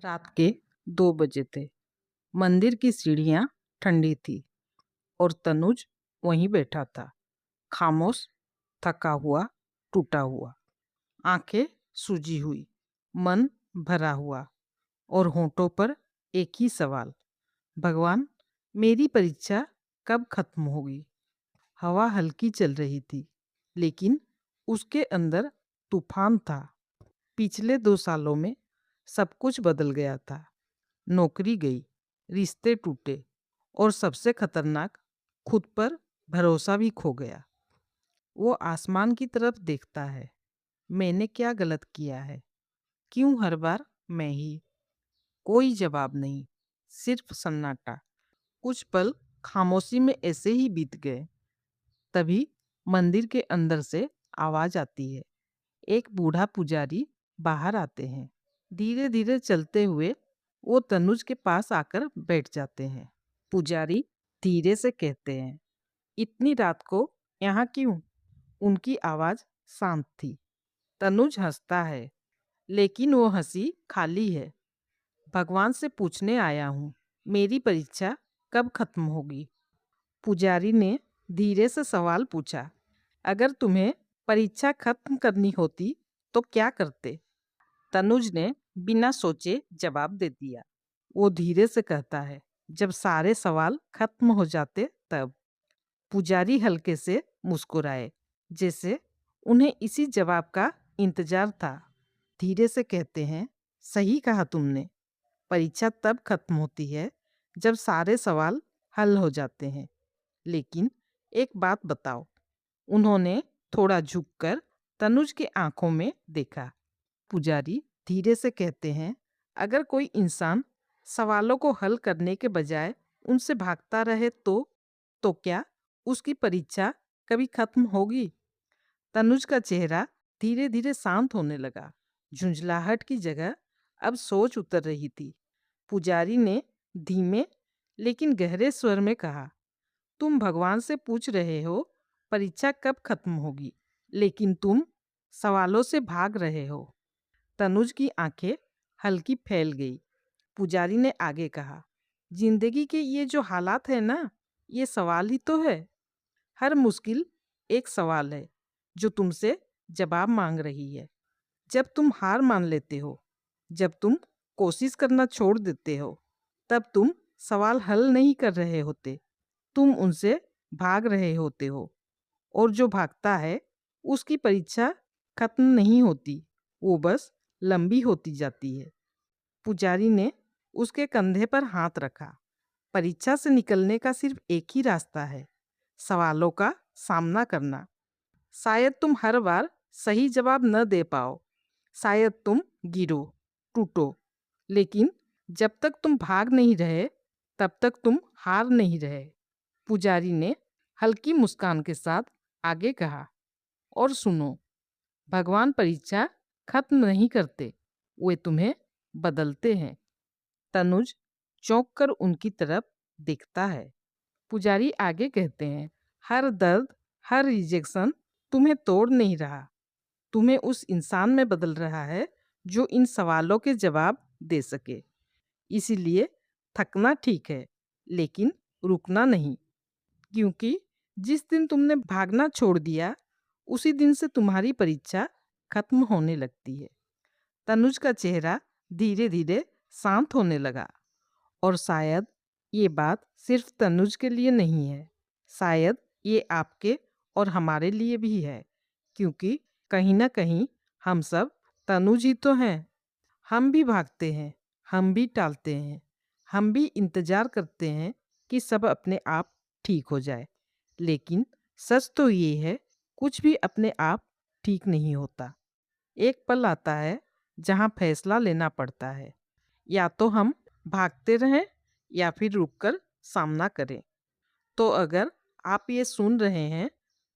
रात के 2 बजे थे। मंदिर की सीढ़ियां ठंडी थी और तनुज वहीं बैठा था, खामोश, थका हुआ, टूटा हुआ, आंखें सूजी हुई, मन भरा हुआ और होंठों पर एक ही सवाल, भगवान, मेरी परीक्षा कब खत्म होगी। हवा हल्की चल रही थी, लेकिन उसके अंदर तूफान था। पिछले 2 सालों में सब कुछ बदल गया था। नौकरी गई, रिश्ते टूटे और सबसे खतरनाक, खुद पर भरोसा भी खो गया। वो आसमान की तरफ देखता है। मैंने क्या गलत किया है? क्यों हर बार मैं ही? कोई जवाब नहीं, सिर्फ सन्नाटा। कुछ पल खामोशी में ऐसे ही बीत गए। तभी मंदिर के अंदर से आवाज आती है। एक बूढ़ा पुजारी बाहर आते हैं। धीरे धीरे चलते हुए वो तनुज के पास आकर बैठ जाते हैं। पुजारी धीरे से कहते हैं, इतनी रात को यहाँ क्यों? उनकी आवाज शांत थी। तनुज हंसता है, लेकिन वो हंसी खाली है। भगवान से पूछने आया हूँ, मेरी परीक्षा कब खत्म होगी। पुजारी ने धीरे से सवाल पूछा, अगर तुम्हें परीक्षा खत्म करनी होती तो क्या करते? तनुज ने बिना सोचे जवाब दे दिया। वो धीरे से कहता है, जब सारे सवाल खत्म हो जाते तब। पुजारी हल्के से मुस्कुराए, जैसे उन्हें इसी जवाब का इंतजार था। धीरे से कहते हैं, सही कहा तुमने। परीक्षा तब खत्म होती है जब सारे सवाल हल हो जाते हैं। लेकिन एक बात बताओ। उन्होंने थोड़ा झुककर तनुज की आंखों में देखा। पुजारी धीरे से कहते हैं, अगर कोई इंसान सवालों को हल करने के बजाय उनसे भागता रहे तो क्या उसकी परीक्षा कभी खत्म होगी? तनुज का चेहरा धीरे धीरे शांत होने लगा। झुंझलाहट की जगह अब सोच उतर रही थी। पुजारी ने धीमे लेकिन गहरे स्वर में कहा, तुम भगवान से पूछ रहे हो परीक्षा कब खत्म होगी, लेकिन तुम सवालों से भाग रहे हो। तनुज की आंखें हल्की फैल गई। पुजारी ने आगे कहा, जिंदगी के ये जो हालात है ना, ये सवाल ही तो है। हर मुश्किल एक सवाल है जो तुमसे जवाब मांग रही है। जब तुम हार मान लेते हो, जब तुम कोशिश करना छोड़ देते हो, तब तुम सवाल हल नहीं कर रहे होते, तुम उनसे भाग रहे होते हो। और जो भागता है उसकी परीक्षा खत्म नहीं होती, वो बस लंबी होती जाती है। पुजारी ने उसके कंधे पर हाथ रखा। परीक्षा से निकलने का सिर्फ एक ही रास्ता है, सवालों का सामना करना। शायद तुम हर बार सही जवाब न दे पाओ, शायद तुम गिरो, टूटो, लेकिन जब तक तुम भाग नहीं रहे तब तक तुम हार नहीं रहे। पुजारी ने हल्की मुस्कान के साथ आगे कहा, और सुनो, भगवान परीक्षा खत्म नहीं करते, वे तुम्हें बदलते हैं। तनुज चौंक कर उनकी तरफ देखता है। पुजारी आगे कहते हैं, हर दर्द, हर रिजेक्शन तुम्हें तोड़ नहीं रहा, तुम्हें उस इंसान में बदल रहा है जो इन सवालों के जवाब दे सके। इसीलिए थकना ठीक है, लेकिन रुकना नहीं, क्योंकि जिस दिन तुमने भागना छोड़ दिया, उसी दिन से तुम्हारी परीक्षा खत्म होने लगती है। तनुज का चेहरा धीरे धीरे शांत होने लगा। और शायद ये बात सिर्फ तनुज के लिए नहीं है, शायद ये आपके और हमारे लिए भी है, क्योंकि कहीं ना कहीं हम सब तनुज ही तो हैं। हम भी भागते हैं, हम भी टालते हैं, हम भी इंतजार करते हैं कि सब अपने आप ठीक हो जाए। लेकिन सच तो ये है, कुछ भी अपने आप ठीक नहीं होता। एक पल आता है जहाँ फैसला लेना पड़ता है, या तो हम भागते रहें या फिर रुककर सामना करें। तो अगर आप ये सुन रहे हैं,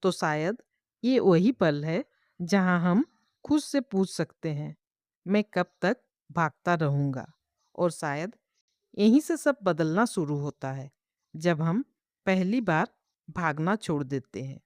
तो शायद ये वही पल है जहां हम खुद से पूछ सकते हैं, मैं कब तक भागता रहूंगा। और शायद यहीं से सब बदलना शुरू होता है, जब हम पहली बार भागना छोड़ देते हैं।